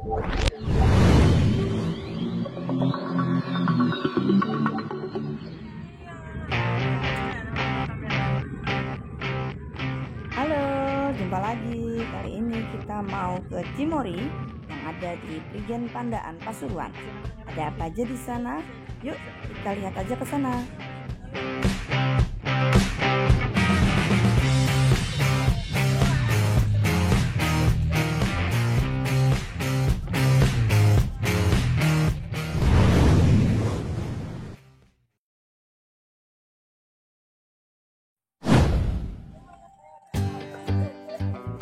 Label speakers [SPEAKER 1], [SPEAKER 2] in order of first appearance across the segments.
[SPEAKER 1] Halo, jumpa lagi. Kali ini kita mau ke Cimory yang ada di Prigen Pandaan, Pasuruan. Ada apa aja di sana? Yuk, kita lihat aja ke sana.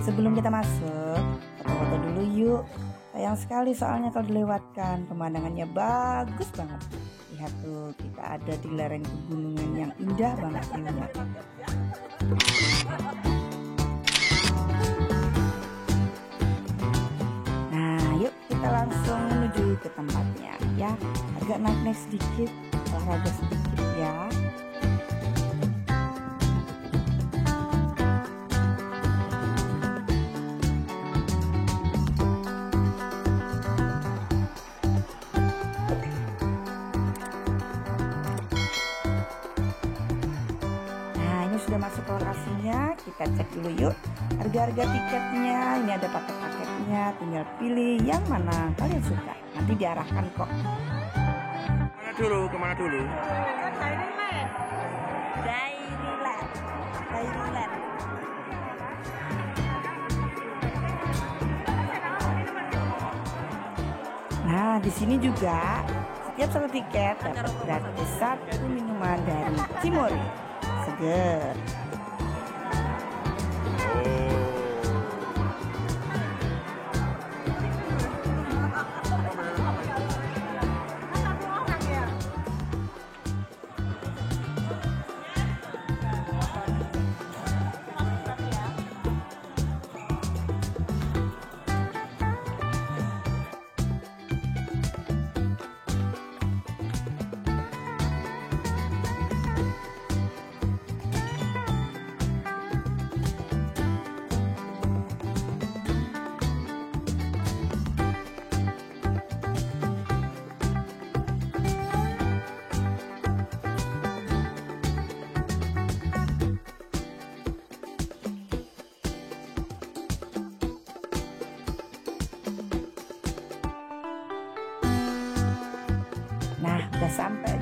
[SPEAKER 1] Sebelum kita masuk, foto-foto dulu yuk. Sayang sekali soalnya kalau dilewatkan, pemandangannya bagus banget. Lihat tuh, kita ada di lereng pegunungan yang indah banget view-nya. Nah, yuk kita langsung menuju ke tempatnya ya. Agak naik-naik sedikit, olahraga sedikit ya. Sudah masuk ke lokasinya, kita cek dulu yuk harga-harga tiketnya. Ini ada paket-paketnya, tinggal pilih yang mana kalian suka, nanti diarahkan kok.
[SPEAKER 2] Kemana dulu?
[SPEAKER 1] Dairyland. Nah, di sini juga setiap satu tiket dapat gratis satu minuman dari Cimory. Seger. Nah, udah sampai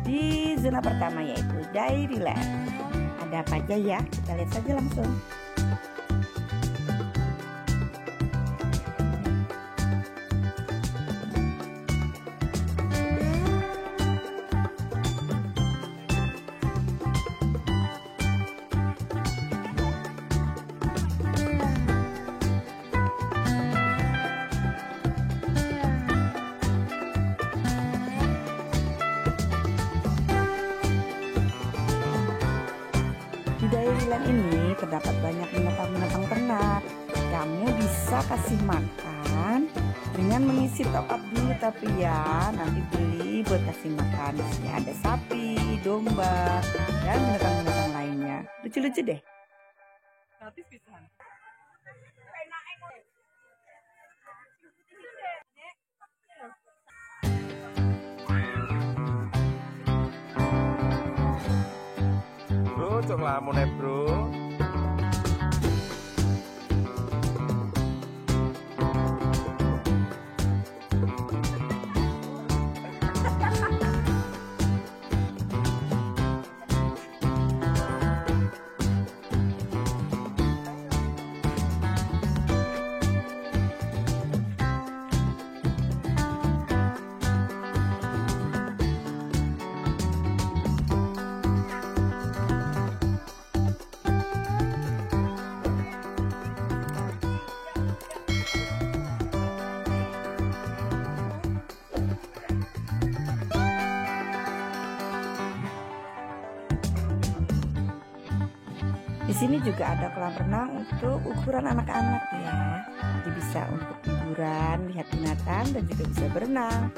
[SPEAKER 1] di zona pertama yaitu Dairyland. Ada apa aja ya? Kita lihat saja langsung. Di Dairyland ini terdapat banyak binatang-binatang ternak. Kamu bisa kasih makan dengan mengisi top up dulu, tapi ya nanti beli buat kasih makan. Di sini ada sapi, domba, dan binatang-binatang lainnya. Lucu-lucu deh.
[SPEAKER 2] Gratis pisan. Bro, cok lamun bro.
[SPEAKER 1] Di sini juga ada kolam renang untuk ukuran anak-anak ya. Jadi bisa untuk hiburan, lihat binatang dan juga bisa berenang.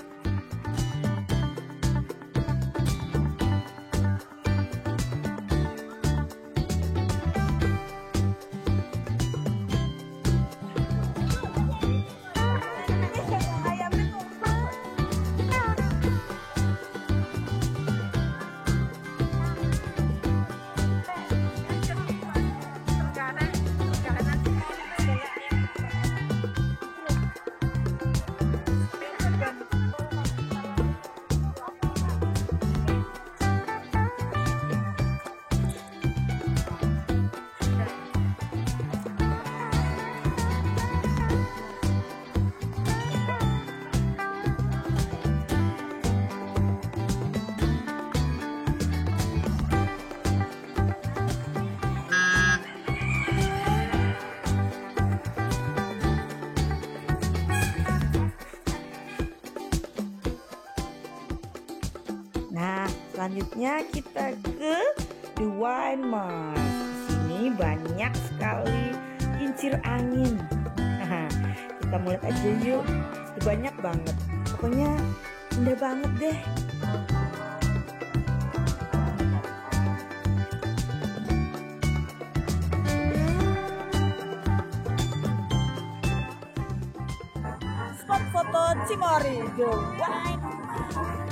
[SPEAKER 1] Selanjutnya kita ke The Wine Mart. Di sini banyak sekali kincir angin. Kita mulai aja yuk. Banyak banget. Pokoknya indah banget deh. Spot foto Cimory, The Wine Mart.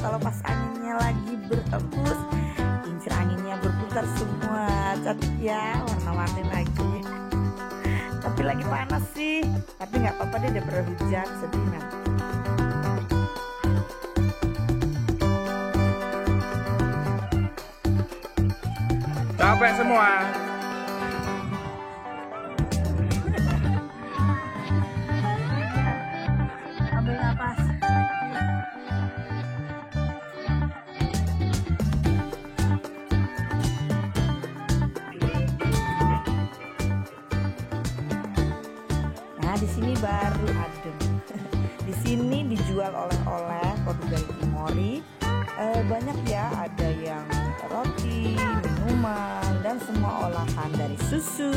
[SPEAKER 1] Kalau pas anginnya lagi berembus, kincir anginnya berputar semua, cantik ya, warna-warni lagi. Tapi lagi panas sih, tapi nggak apa-apa deh, daripada hujan sedih nanti.
[SPEAKER 2] Capek semua.
[SPEAKER 1] Ambil napas. Nah, di sini baru adem. Di sini dijual oleh-oleh produk dari Cimory. Banyak ya, ada yang roti, minuman, dan semua olahan dari susu.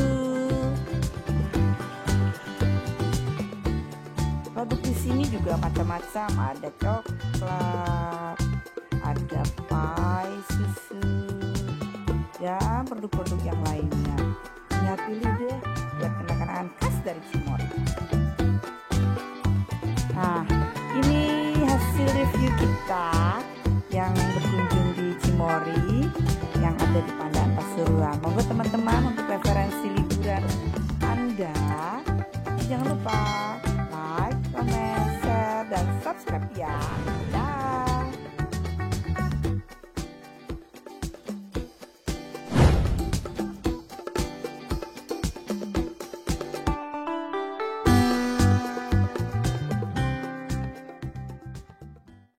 [SPEAKER 1] Produk di sini juga macam-macam, ada coklat, ada pie susu, dan produk-produk yang lainnya. Ya pilih deh buat kenang-kenangan khas dari Cimory. Nah, ini hasil review kita yang berkunjung di Cimory yang ada di Pandaan Pasuruan. Moga teman-teman untuk referensi liburan Anda, jangan lupa like, comment, share, dan subscribe ya.